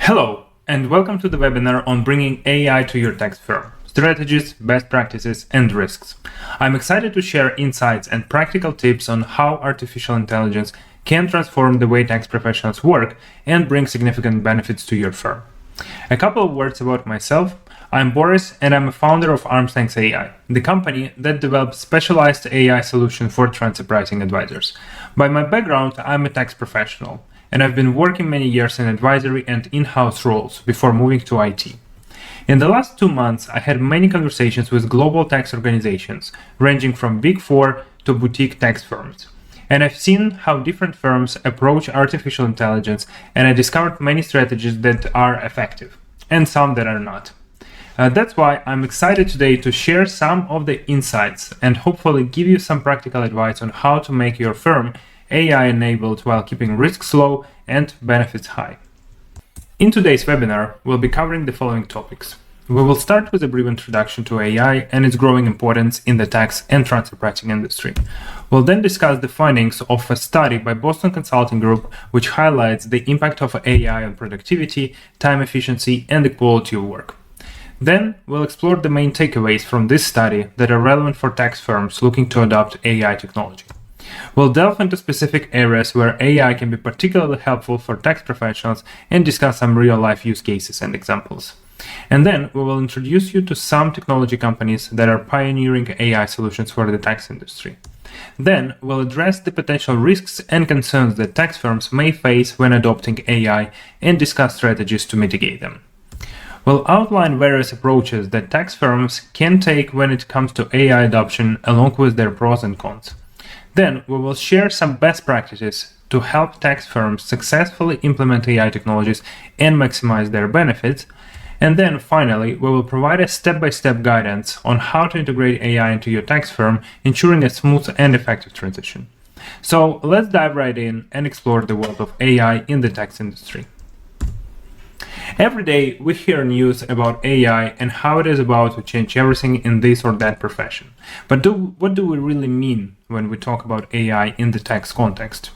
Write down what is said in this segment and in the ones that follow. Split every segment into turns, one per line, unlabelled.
Hello, and welcome to the webinar on bringing AI to your tax firm, strategies, best practices, and risks. I'm excited to share insights and practical tips on how artificial intelligence can transform the way tax professionals work and bring significant benefits to your firm. A couple of words about myself. I'm Borys, and I'm a founder of ArmsLength AI, the company that develops specialized AI solutions for transfer pricing advisors. By my background, I'm a tax professional, and I've been working many years in advisory and in-house roles before moving to IT. In the last 2 months, I had many conversations with global tax organizations, ranging from Big Four to boutique tax firms. And I've seen how different firms approach artificial intelligence, and I discovered many strategies that are effective, and some that are not. That's why I'm excited today to share some of the insights and hopefully give you some practical advice on how to make your firm AI-enabled while keeping risks low and benefits high. In today's webinar, we'll be covering the following topics. We will start with a brief introduction to AI and its growing importance in the tax and transfer pricing industry. We'll then discuss the findings of a study by Boston Consulting Group, which highlights the impact of AI on productivity, time efficiency, and the quality of work. Then we'll explore the main takeaways from this study that are relevant for tax firms looking to adopt AI technology. We'll delve into specific areas where AI can be particularly helpful for tax professionals and discuss some real-life use cases and examples. And then we will introduce you to some technology companies that are pioneering AI solutions for the tax industry. Then we'll address the potential risks and concerns that tax firms may face when adopting AI and discuss strategies to mitigate them. We'll outline various approaches that tax firms can take when it comes to AI adoption, along with their pros and cons. Then we will share some best practices to help tax firms successfully implement AI technologies and maximize their benefits. And then finally, we will provide a step-by-step guidance on how to integrate AI into your tax firm, ensuring a smooth and effective transition. So let's dive right in and explore the world of AI in the tax industry. Every day we hear news about AI and how it is about to change everything in this or that profession. But what do we really mean when we talk about AI in the tax context?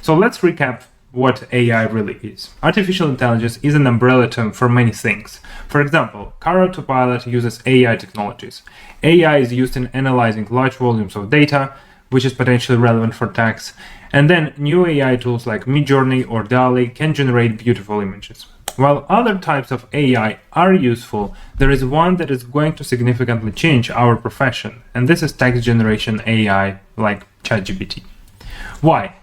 So let's recap what AI really is. Artificial intelligence is an umbrella term for many things. For example, car autopilot uses AI technologies. AI is used in analyzing large volumes of data, which is potentially relevant for tax. And then new AI tools like Midjourney or DALL-E can generate beautiful images. While other types of AI are useful, there is one that is going to significantly change our profession, and this is text generation AI like ChatGPT. Why?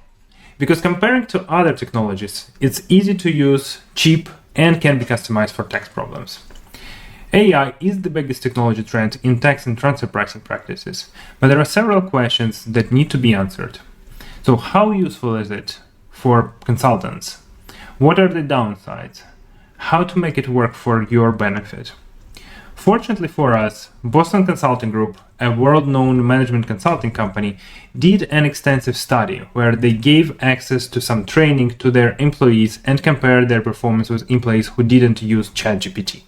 Because comparing to other technologies, it's easy to use, cheap, and can be customized for tax problems. AI is the biggest technology trend in tax and transfer pricing practices, but there are several questions that need to be answered. So how useful is it for consultants? What are the downsides? How to make it work for your benefit? Fortunately for us, Boston Consulting Group, a world-known management consulting company, did an extensive study where they gave access to some training to their employees and compared their performance with employees who didn't use ChatGPT.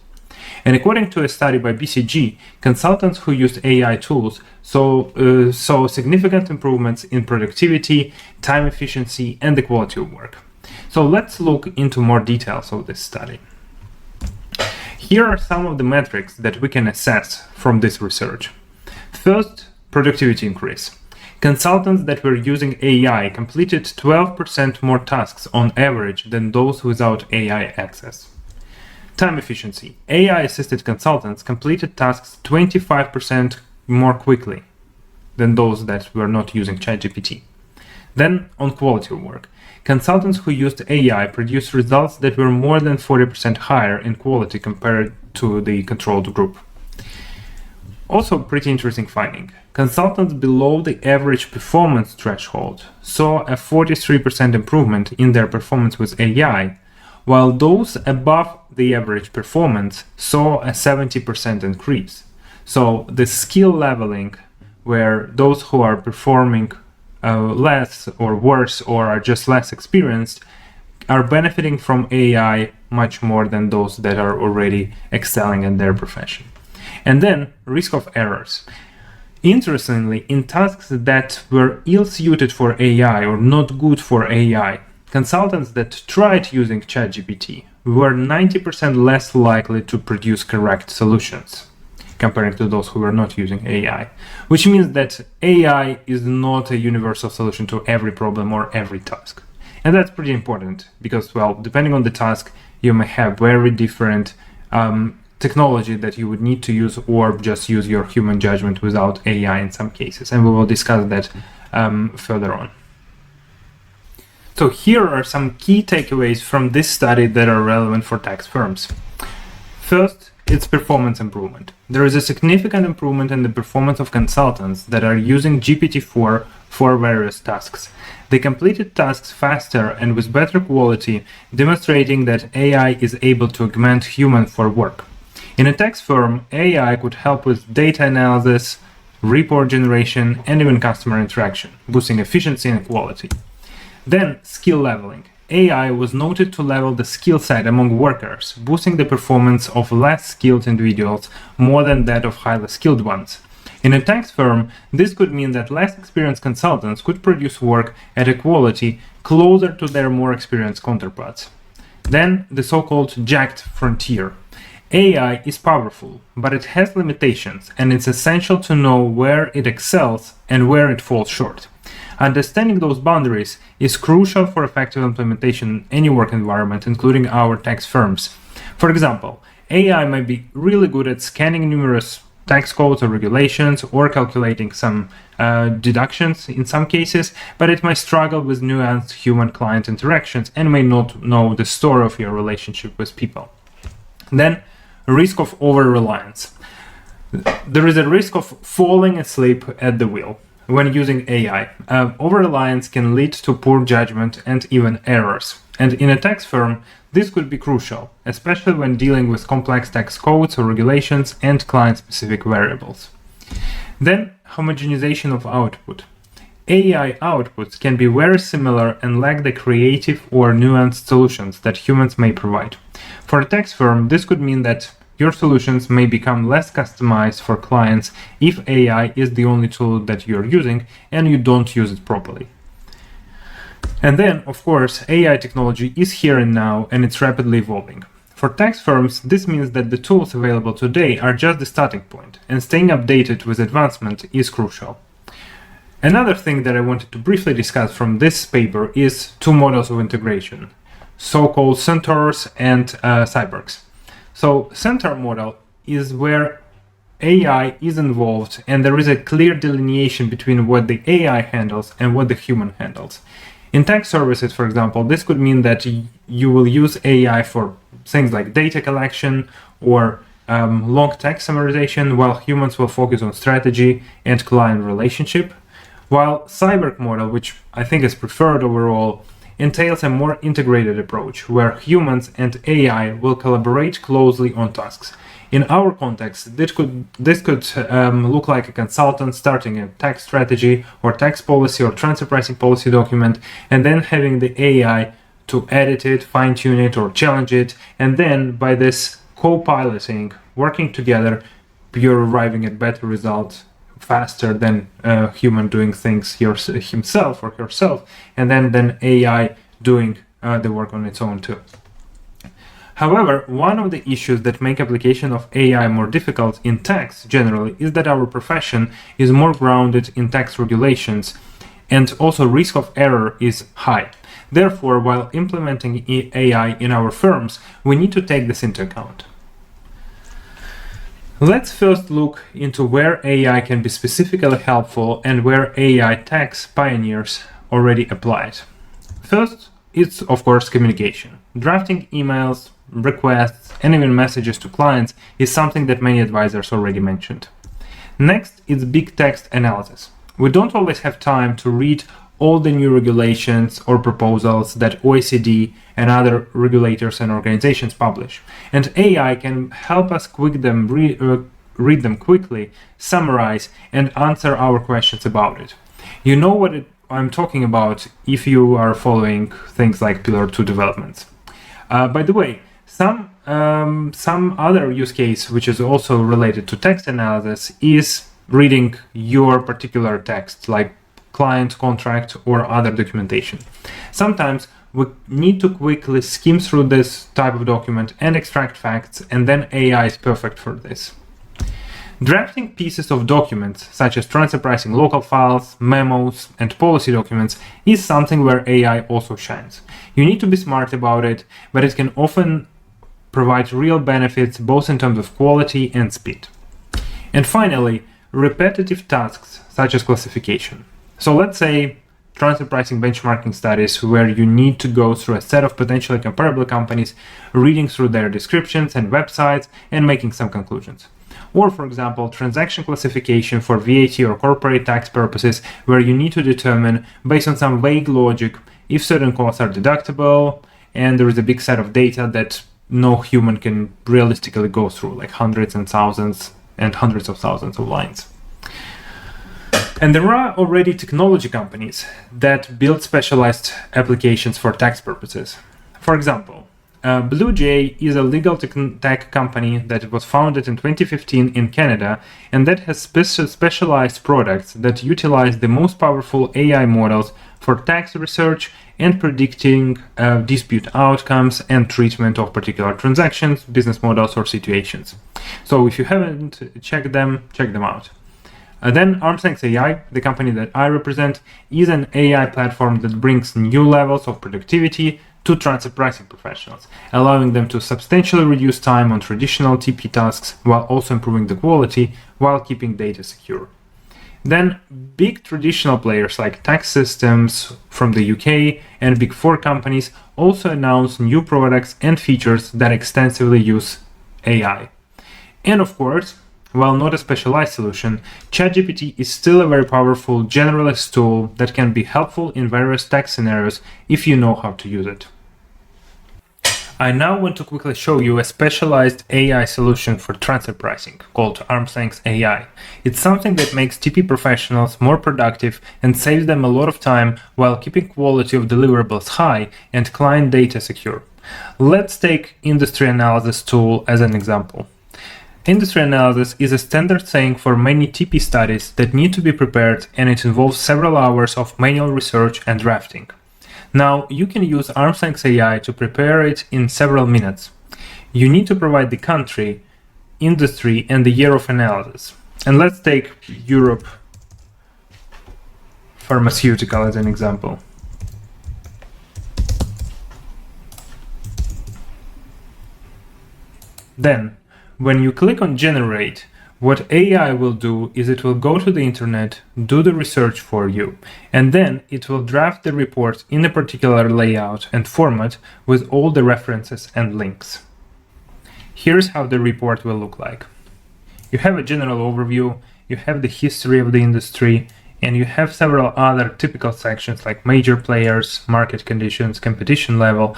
And according to a study by BCG, consultants who used AI tools saw significant improvements in productivity, time efficiency, and the quality of work. So let's look into more details of this study. Here are some of the metrics that we can assess from this research. First, productivity increase. Consultants that were using AI completed 12% more tasks on average than those without AI access. Time efficiency. AI-assisted consultants completed tasks 25% more quickly than those that were not using ChatGPT. Then, on quality of work. Consultants who used AI produced results that were more than 40% higher in quality compared to the controlled group. Also, pretty interesting finding. Consultants below the average performance threshold saw a 43% improvement in their performance with AI, while those above the average performance saw a 70% increase. So the skill leveling, where those who are performing less or worse or are just less experienced, are benefiting from AI much more than those that are already excelling in their profession. And then risk of errors. Interestingly, in tasks that were ill-suited for AI or not good for AI, consultants that tried using ChatGPT were 90% less likely to produce correct solutions comparing to those who were not using AI, which means that AI is not a universal solution to every problem or every task. And that's pretty important because, well, depending on the task, you may have very different technology that you would need to use or just use your human judgment without AI in some cases. And we will discuss that further on. So here are some key takeaways from this study that are relevant for tax firms. First, it's performance improvement. There is a significant improvement in the performance of consultants that are using GPT-4 for various tasks. They completed tasks faster and with better quality, demonstrating that AI is able to augment humans for work. In a tax firm, AI could help with data analysis, report generation, and even customer interaction, boosting efficiency and quality. Then, skill leveling. AI was noted to level the skill set among workers, boosting the performance of less skilled individuals more than that of highly skilled ones. In a tax firm, this could mean that less experienced consultants could produce work at a quality closer to their more experienced counterparts. Then, the so-called jagged frontier. AI is powerful, but it has limitations, and it's essential to know where it excels and where it falls short. Understanding those boundaries is crucial for effective implementation in any work environment, including our tax firms. For example, AI might be really good at scanning numerous tax codes or regulations or calculating some deductions in some cases, but it might struggle with nuanced human-client interactions and may not know the story of your relationship with people. Then, risk of over-reliance. There is a risk of falling asleep at the wheel. When using AI, over-reliance can lead to poor judgment and even errors. And in a tax firm, this could be crucial, especially when dealing with complex tax codes or regulations and client-specific variables. Then, homogenization of output. AI outputs can be very similar and lack the creative or nuanced solutions that humans may provide. For a tax firm, this could mean that your solutions may become less customized for clients if AI is the only tool that you're using and you don't use it properly. And then, of course, AI technology is here and now and it's rapidly evolving. For tax firms, this means that the tools available today are just the starting point, and staying updated with advancement is crucial. Another thing that I wanted to briefly discuss from this paper is two models of integration, so-called centaurs and cyborgs. So centaur model is where AI is involved and there is a clear delineation between what the AI handles and what the human handles. In tax services, for example, this could mean that you will use AI for things like data collection or long text summarization, while humans will focus on strategy and client relationship. While cyborg model, which I think is preferred overall, entails a more integrated approach where humans and AI will collaborate closely on tasks. In our context, this could look like a consultant starting a tax strategy or tax policy or transfer pricing policy document, and then having the AI to edit it, fine-tune it, or challenge it, and then by this co-piloting, working together, you're arriving at better results faster than a human doing things himself or herself, and then AI doing the work on its own too. However, one of the issues that make application of AI more difficult in tax generally is that our profession is more grounded in tax regulations, and also risk of error is high. Therefore, while implementing AI in our firms, we need to take this into account. Let's first look into where AI can be specifically helpful and where AI tax pioneers already apply it. First, it's of course communication. Drafting emails, requests, and even messages to clients is something that many advisors already mentioned. Next, it's big text analysis. We don't always have time to read all the new regulations or proposals that OECD and other regulators and organizations publish. And AI can help us read them quickly, summarize, and answer our questions about it. You know what I'm talking about if you are following things like Pillar 2 developments. By the way, some other use case which is also related to text analysis is reading your particular text, like client contract or other documentation. Sometimes we need to quickly skim through this type of document and extract facts, and then AI is perfect for this. Drafting pieces of documents, such as transfer pricing local files, memos, and policy documents, is something where AI also shines. You need to be smart about it, but it can often provide real benefits both in terms of quality and speed. And finally, repetitive tasks such as classification. So let's say transfer pricing benchmarking studies where you need to go through a set of potentially comparable companies, reading through their descriptions and websites and making some conclusions. Or, for example, transaction classification for VAT or corporate tax purposes, where you need to determine, based on some vague logic, if certain costs are deductible, and there is a big set of data that no human can realistically go through, like hundreds and thousands and hundreds of thousands of lines. And there are already technology companies that build specialized applications for tax purposes. For example, BlueJ is a legal tech company that was founded in 2015 in Canada, and that has specialized products that utilize the most powerful AI models for tax research and predicting dispute outcomes and treatment of particular transactions, business models, or situations. So if you haven't checked them out. Then ArmsLength AI, the company that I represent, is an AI platform that brings new levels of productivity to transfer pricing professionals, allowing them to substantially reduce time on traditional TP tasks while also improving the quality while keeping data secure. Then big traditional players like tax systems from the UK and Big Four companies also announce new products and features that extensively use AI. And of course, while not a specialized solution, ChatGPT is still a very powerful generalist tool that can be helpful in various tax scenarios if you know how to use it. I now want to quickly show you a specialized AI solution for transfer pricing called ArmsLength AI. It's something that makes TP professionals more productive and saves them a lot of time while keeping quality of deliverables high and client data secure. Let's take industry analysis tool as an example. Industry analysis is a standard saying for many TP studies that need to be prepared, and it involves several hours of manual research and drafting. Now, you can use ArmsLength AI to prepare it in several minutes. You need to provide the country, industry, and the year of analysis. And let's take Europe pharmaceutical as an example. Then, when you click on Generate, what AI will do is it will go to the internet, do the research for you, and then it will draft the report in a particular layout and format with all the references and links. Here's how the report will look like. You have a general overview, you have the history of the industry, and you have several other typical sections like major players, market conditions, competition level,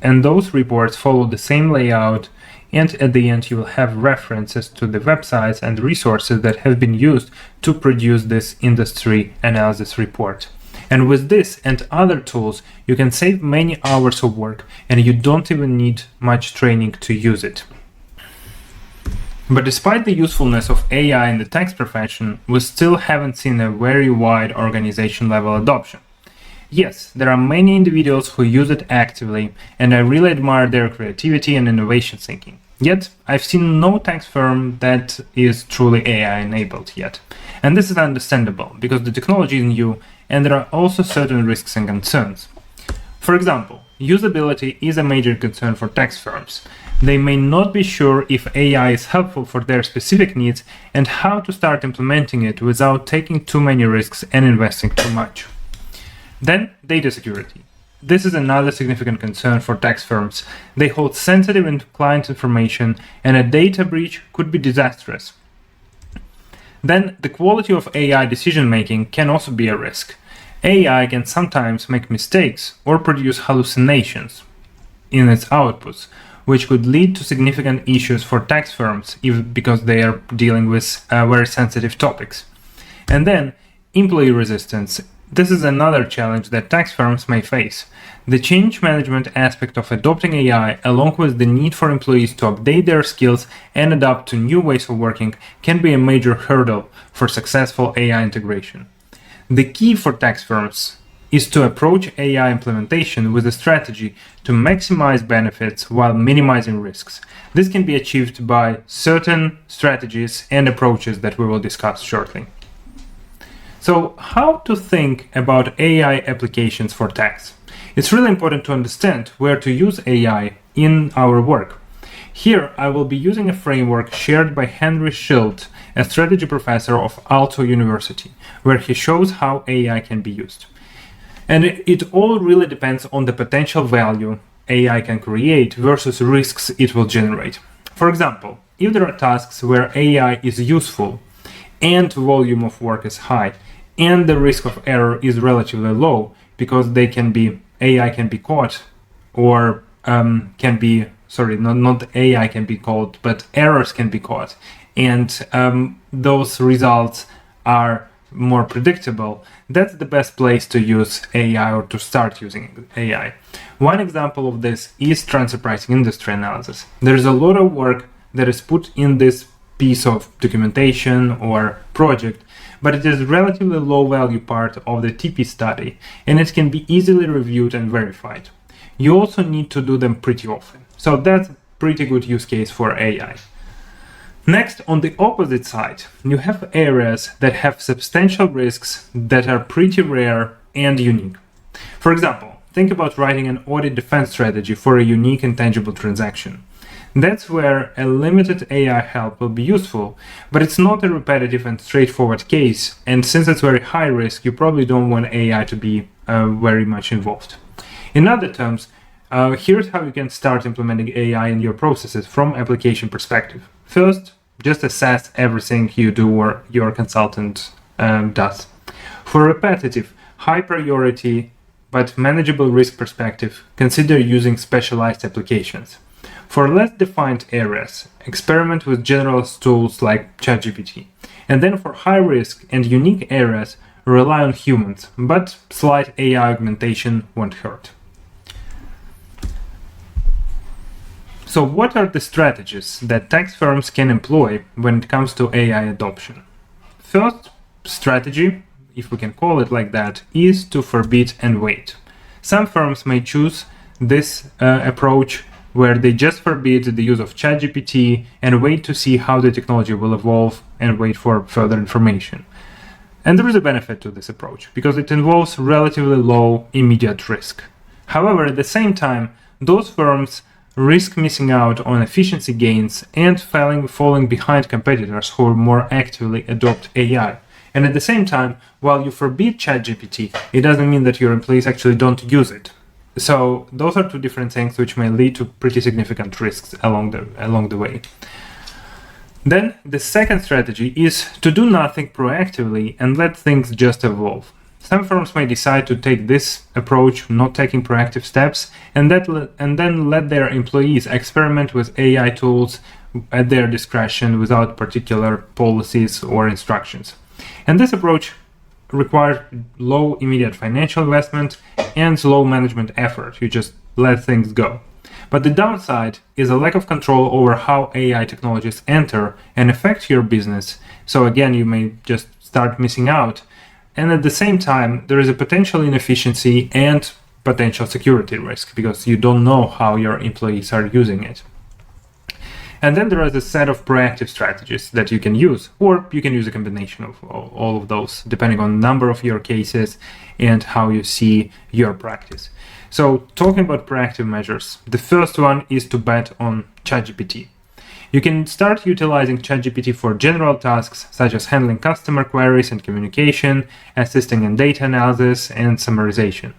and those reports follow the same layout. And at the end, you will have references to the websites and resources that have been used to produce this industry analysis report. And with this and other tools, you can save many hours of work, and you don't even need much training to use it. But despite the usefulness of AI in the tax profession, we still haven't seen a very wide organization level adoption. Yes, there are many individuals who use it actively, and I really admire their creativity and innovation thinking. Yet, I've seen no tax firm that is truly AI enabled yet. And this is understandable, because the technology is new, and there are also certain risks and concerns. For example, usability is a major concern for tax firms. They may not be sure if AI is helpful for their specific needs and how to start implementing it without taking too many risks and investing too much. Then, data security. This is another significant concern for tax firms. They hold sensitive client information, and a data breach could be disastrous. Then, the quality of AI decision-making can also be a risk. AI can sometimes make mistakes or produce hallucinations in its outputs, which could lead to significant issues for tax firms because they are dealing with very sensitive topics. And then, employee resistance. This is another challenge that tax firms may face. The change management aspect of adopting AI, along with the need for employees to update their skills and adapt to new ways of working, can be a major hurdle for successful AI integration. The key for tax firms is to approach AI implementation with a strategy to maximize benefits while minimizing risks. This can be achieved by certain strategies and approaches that we will discuss shortly. So, how to think about AI applications for tax? It's really important to understand where to use AI in our work. Here, I will be using a framework shared by Henry Schild, a strategy professor of Aalto University, where he shows how AI can be used. And it all really depends on the potential value AI can create versus risks it will generate. For example, if there are tasks where AI is useful and volume of work is high, and the risk of error is relatively low because AI can be caught, or not AI can be caught, but errors can be caught, and those results are more predictable, that's the best place to use AI or to start using AI. One example of this is transfer pricing industry analysis. There's a lot of work that is put in this piece of documentation or project, but it is a relatively low value part of the TP study, and it can be easily reviewed and verified. You also need to do them pretty often. So that's a pretty good use case for AI. Next, on the opposite side, you have areas that have substantial risks that are pretty rare and unique. For example, think about writing an audit defense strategy for a unique intangible transaction. That's where a limited AI help will be useful, but it's not a repetitive and straightforward case, and since it's very high risk, you probably don't want AI to be very much involved. In other terms, here's how you can start implementing AI in your processes from application perspective. First, just assess everything you do or your consultant does. For repetitive, high priority, but manageable risk perspective, consider using specialized applications. For less defined areas, experiment with generalist tools like ChatGPT. And then for high risk and unique areas, rely on humans, but slight AI augmentation won't hurt. So what are the strategies that tax firms can employ when it comes to AI adoption? First strategy, if we can call it like that, is to forbid and wait. Some firms may choose this approach where they just forbid the use of ChatGPT and wait to see how the technology will evolve and wait for further information. And there is a benefit to this approach because it involves relatively low immediate risk. However, at the same time, those firms risk missing out on efficiency gains and falling behind competitors who more actively adopt AI. And at the same time, while you forbid ChatGPT, it doesn't mean that your employees actually don't use it. So those are two different things which may lead to pretty significant risks along the way. Then the second strategy is to do nothing proactively and let things just evolve. Some firms may decide to take this approach, not taking proactive steps, and then let their employees experiment with AI tools at their discretion without particular policies or instructions. And this approach requires low immediate financial investment and low management effort. You just let things go. But the downside is a lack of control over how AI technologies enter and affect your business. So again, you may just start missing out. And at the same time, there is a potential inefficiency and potential security risk because you don't know how your employees are using it. And then there is a set of proactive strategies that you can use, or you can use a combination of all of those, depending on the number of your cases and how you see your practice. So talking about proactive measures, the first one is to bet on ChatGPT. You can start utilizing ChatGPT for general tasks such as handling customer queries and communication, assisting in data analysis and summarization.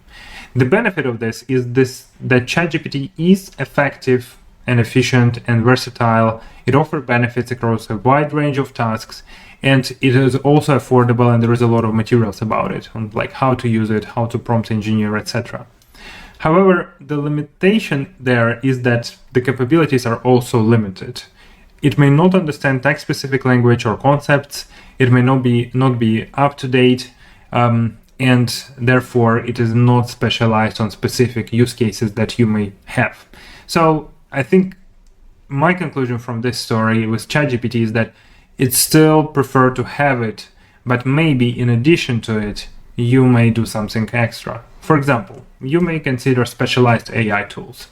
The benefit of this is that ChatGPT is effective and efficient and versatile. It offers benefits across a wide range of tasks, and it is also affordable, and there is a lot of materials about it, on like how to use it, how to prompt engineer, etc. However, the limitation there is that the capabilities are also limited. It may not understand tax-specific language or concepts. It may not be up to date, and therefore it is not specialized on specific use cases that you may have. So I think my conclusion from this story with ChatGPT is that it's still preferred to have it, but maybe in addition to it, you may do something extra. For example, you may consider specialized AI tools.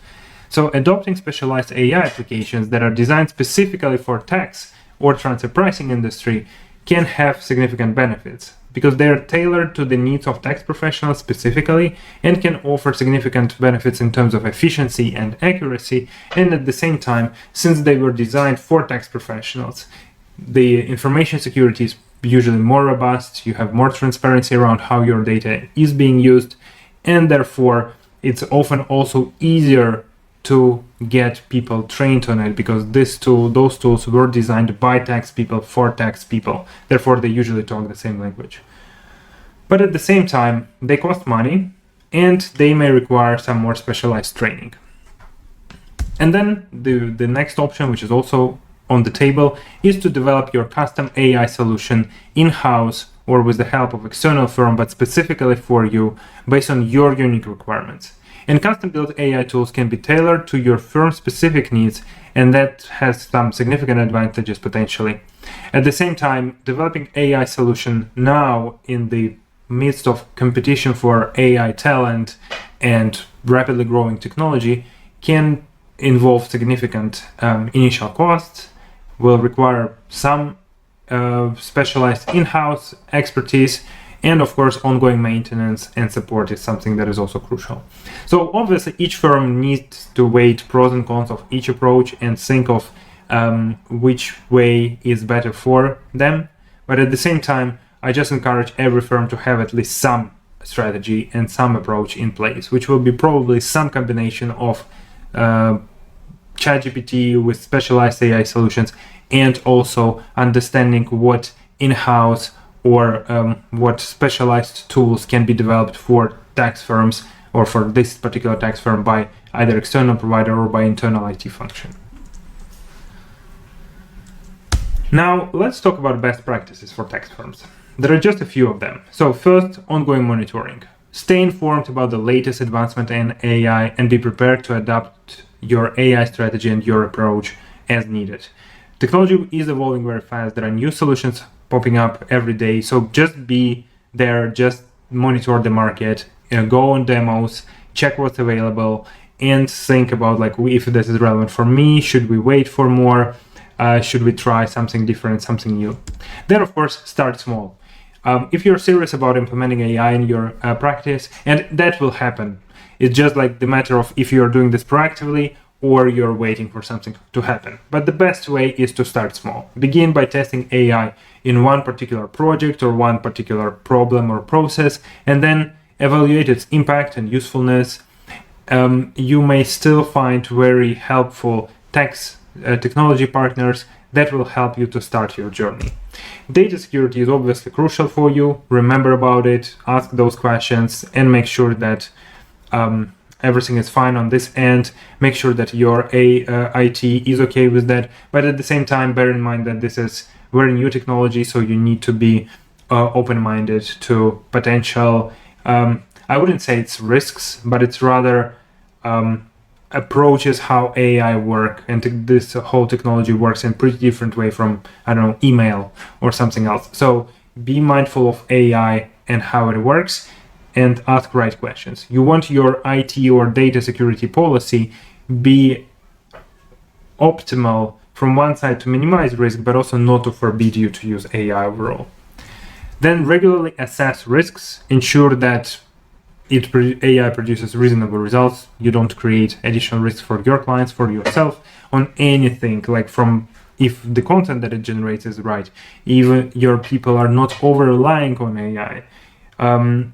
So adopting specialized AI applications that are designed specifically for tax or transfer pricing industry can have significant benefits because they are tailored to the needs of tax professionals specifically and can offer significant benefits in terms of efficiency and accuracy. And at the same time, since they were designed for tax professionals, the information security is usually more robust, you have more transparency around how your data is being used, and therefore it's often also easier to get people trained on it because those tools were designed by tax people for tax people. Therefore, they usually talk the same language. But at the same time, they cost money and they may require some more specialized training. And then the next option, which is also on the table, is to develop your custom AI solution in-house or with the help of external firm, but specifically for you based on your unique requirements. And custom-built AI tools can be tailored to your firm's specific needs, and that has some significant advantages potentially. At the same time, developing AI solution now in the midst of competition for AI talent and rapidly growing technology can involve significant initial costs, will require some specialized in-house expertise, and of course, ongoing maintenance and support is something that is also crucial. So obviously, each firm needs to weigh pros and cons of each approach and think of which way is better for them. But at the same time, I just encourage every firm to have at least some strategy and some approach in place, which will be probably some combination of ChatGPT with specialized AI solutions and also understanding what in-house or what specialized tools can be developed for tax firms or for this particular tax firm by either external provider or by internal IT function. Now, let's talk about best practices for tax firms. There are just a few of them. So first, ongoing monitoring. Stay informed about the latest advancement in AI and be prepared to adapt your AI strategy and your approach as needed. Technology is evolving very fast. There are new solutions popping up every day. So just be there, just monitor the market, go on demos, check what's available, and think about like if this is relevant for me, should we wait for more? Should we try something different, something new? Then of course, start small. If you're serious about implementing AI in your practice, and that will happen, it's just like the matter of if you're doing this proactively or you're waiting for something to happen. But the best way is to start small. Begin by testing AI in one particular project or one particular problem or process, and then evaluate its impact and usefulness. You may still find very helpful tax technology partners that will help you to start your journey. Data security is obviously crucial for you. Remember about it, ask those questions, and make sure that everything is fine on this end. Make sure that your IT is okay with that. But at the same time, bear in mind that this is very new technology, so you need to be open-minded to potential, I wouldn't say it's risks, but it's rather approaches how AI work, and this whole technology works in a pretty different way from, I don't know, email or something else. So be mindful of AI and how it works and ask right questions. You want your IT or data security policy be optimal from one side to minimize risk, but also not to forbid you to use AI overall. Then regularly assess risks, ensure that AI produces reasonable results. You don't create additional risks for your clients, for yourself, on anything, like from if the content that it generates is right, even your people are not over-relying on AI. And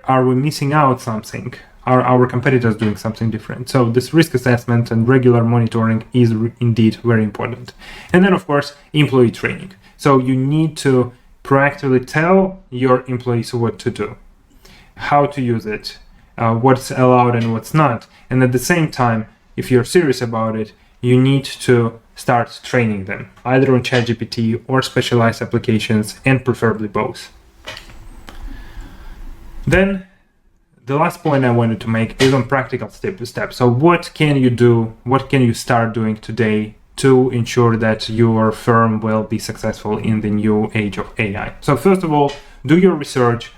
are we missing out something? Are our competitors doing something different? So this risk assessment and regular monitoring is indeed very important. And then, of course, employee training. So you need to proactively tell your employees what to do, how to use it, what's allowed and what's not. And at the same time, if you're serious about it, you need to start training them, either on ChatGPT or specialized applications, and preferably both. Then the last point I wanted to make is on practical steps. So what can you do? What can you start doing today to ensure that your firm will be successful in the new age of AI. So first of all, do your research.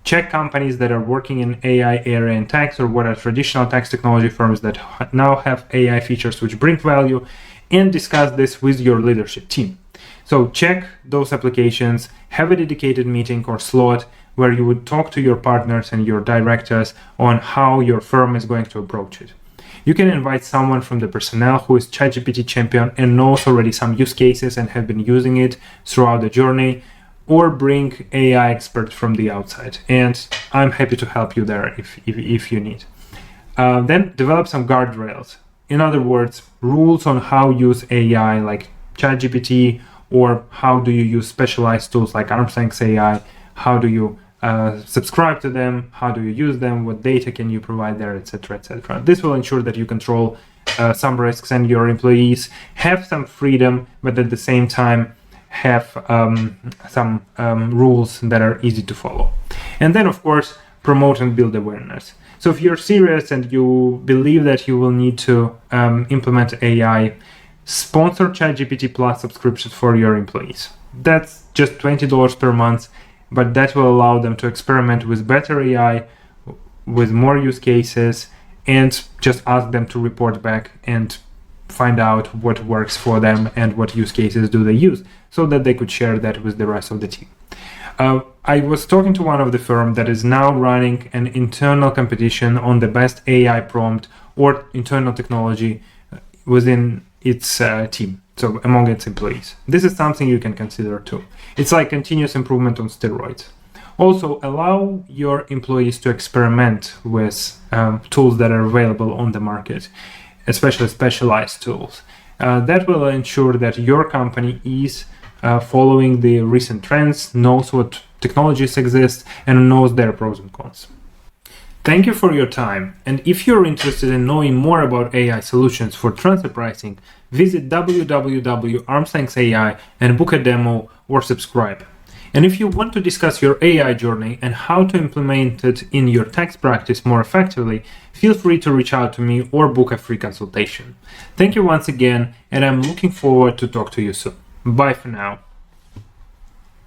Check companies that are working in AI area in tax, or what are traditional tax technology firms that now have AI features which bring value, and discuss this with your leadership team. So check those applications, have a dedicated meeting or slot where you would talk to your partners and your directors on how your firm is going to approach it. You can invite someone from the personnel who is ChatGPT champion and knows already some use cases and have been using it throughout the journey, or bring AI experts from the outside. And I'm happy to help you there if you need. Then develop some guardrails. In other words, rules on how use AI like ChatGPT, or how do you use specialized tools like ArmsLength AI, how do you subscribe to them, how do you use them, what data can you provide there, etc., etc. This will ensure that you control some risks and your employees have some freedom, but at the same time have some rules that are easy to follow. And then, of course, promote and build awareness. So if you're serious and you believe that you will need to implement AI, sponsor ChatGPT Plus subscriptions for your employees. That's just $20 per month, but that will allow them to experiment with better AI, with more use cases, and just ask them to report back and find out what works for them and what use cases do they use, so that they could share that with the rest of the team. I was talking to one of the firm that is now running an internal competition on the best AI prompt or internal technology within its team, so among its employees. This is something you can consider too. It's like continuous improvement on steroids. Also, allow your employees to experiment with tools that are available on the market, especially specialized tools. That will ensure that your company is following the recent trends, knows what technologies exist, and knows their pros and cons. Thank you for your time, and if you're interested in knowing more about AI solutions for transfer pricing, visit www.ArmsLength AI and book a demo or subscribe. And if you want to discuss your AI journey and how to implement it in your tax practice more effectively, feel free to reach out to me or book a free consultation. Thank you once again, and I'm looking forward to talk to you soon. Bye for now.